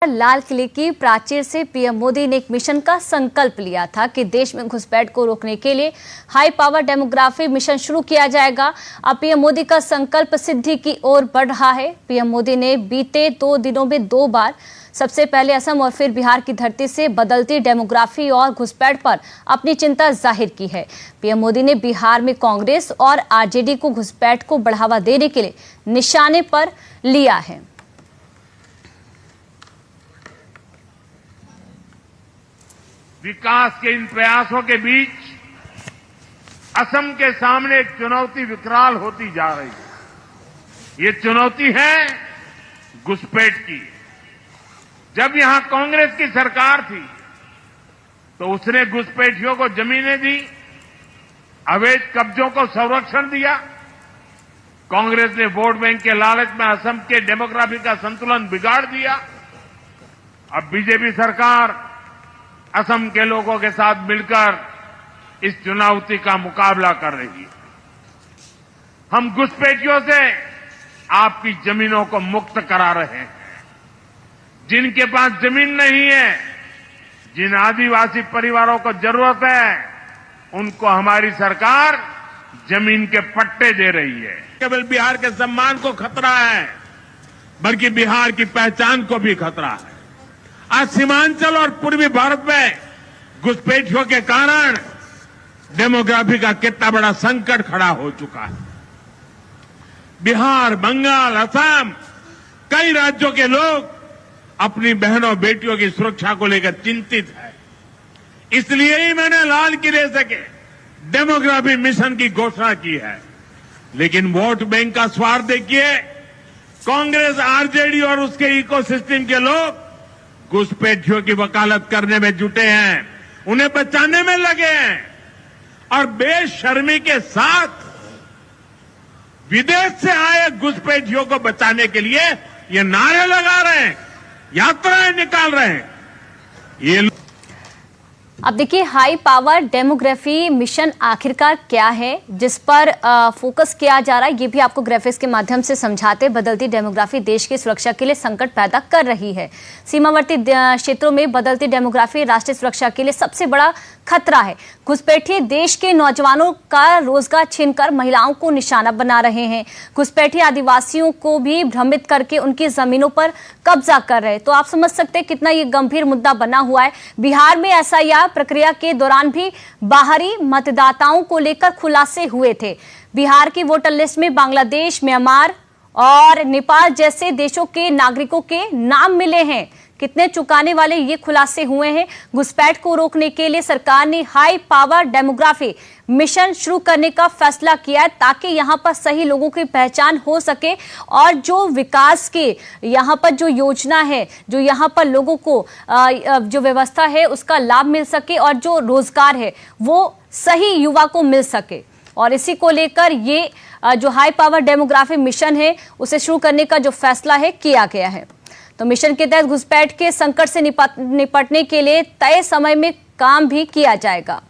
लाल किले की प्राचीर से पीएम मोदी ने एक मिशन का संकल्प लिया था कि देश में घुसपैठ को रोकने के लिए हाई पावर डेमोग्राफी मिशन शुरू किया जाएगा। अब पीएम मोदी का संकल्प सिद्धि की ओर बढ़ रहा है। पीएम मोदी ने बीते 2 दिनों में 2 बार, सबसे पहले असम और फिर बिहार की धरती से बदलती डेमोग्राफी और घुसपैठ पर अपनी चिंता जाहिर की है। पीएम मोदी ने बिहार में कांग्रेस और आरजेडी को घुसपैठ को बढ़ावा देने के लिए निशाने पर लिया है। विकास के इन प्रयासों के बीच असम के सामने एक चुनौती विकराल होती जा रही है। ये चुनौती है घुसपैठ की। जब यहां कांग्रेस की सरकार थी तो उसने घुसपैठियों को जमीनें दी, अवैध कब्जों को संरक्षण दिया। कांग्रेस ने वोट बैंक के लालच में असम के डेमोग्राफी का संतुलन बिगाड़ दिया। अब बीजेपी सरकार असम के लोगों के साथ मिलकर इस चुनौती का मुकाबला कर रही है। हम घुसपैठियों से आपकी जमीनों को मुक्त करा रहे हैं। जिनके पास जमीन नहीं है, जिन आदिवासी परिवारों को जरूरत है, उनको हमारी सरकार जमीन के पट्टे दे रही है। केवल बिहार के सम्मान को खतरा है, बल्कि बिहार की पहचान को भी खतरा है। आज सीमांचल और पूर्वी भारत में घुसपैठियों के कारण डेमोग्राफी का कितना बड़ा संकट खड़ा हो चुका है। बिहार, बंगाल, असम, कई राज्यों के लोग अपनी बहनों बेटियों की सुरक्षा को लेकर चिंतित है। इसलिए ही मैंने लाल किले से के डेमोग्राफी मिशन की घोषणा की है। लेकिन वोट बैंक का स्वार्थ देखिए, कांग्रेस, आरजेडी और उसके इकोसिस्टम के लोग घुसपैठियों की वकालत करने में जुटे हैं, उन्हें बचाने में लगे हैं और बेशर्मी के साथ विदेश से आए घुसपैठियों को बचाने के लिए ये नारे लगा रहे हैं, यात्राएं निकाल रहे हैं। ये अब देखिए, हाई पावर डेमोग्राफी मिशन आखिरकार क्या है, जिस पर फोकस किया जा रहा है, ये भी आपको ग्राफिक्स के माध्यम से समझाते। बदलती डेमोग्राफी देश की सुरक्षा के लिए संकट पैदा कर रही है। सीमावर्ती क्षेत्रों में बदलती डेमोग्राफी राष्ट्रीय सुरक्षा के लिए सबसे बड़ा खतरा है। घुसपैठी देश के नौजवानों का रोजगार छीनकर महिलाओं को निशाना बना रहे हैं। घुसपैठी आदिवासियों को भी भ्रमित करके उनकी जमीनों पर कब्जा कर रहे हैं। तो आप समझ सकते हैं कितना ये गंभीर मुद्दा बना हुआ है। बिहार में एसआईआर प्रक्रिया के दौरान भी बाहरी मतदाताओं को लेकर खुलासे हुए थे। बिहार की वोटर लिस्ट में बांग्लादेश, म्यांमार और नेपाल जैसे देशों के नागरिकों के नाम मिले हैं। कितने चुकाने वाले ये खुलासे हुए हैं। घुसपैठ को रोकने के लिए सरकार ने हाई पावर डेमोग्राफी मिशन शुरू करने का फैसला किया है, ताकि यहां पर सही लोगों की पहचान हो सके और जो विकास के यहां पर जो योजना है, जो यहां पर लोगों को जो व्यवस्था है उसका लाभ मिल सके और जो रोजगार है वो सही युवा को मिल सके। और इसी को लेकर ये जो हाई पावर डेमोग्राफी मिशन है उसे शुरू करने का जो फैसला है किया गया है। तो मिशन के तहत घुसपैठ के संकट से निपटने के लिए तय समय में काम भी किया जाएगा।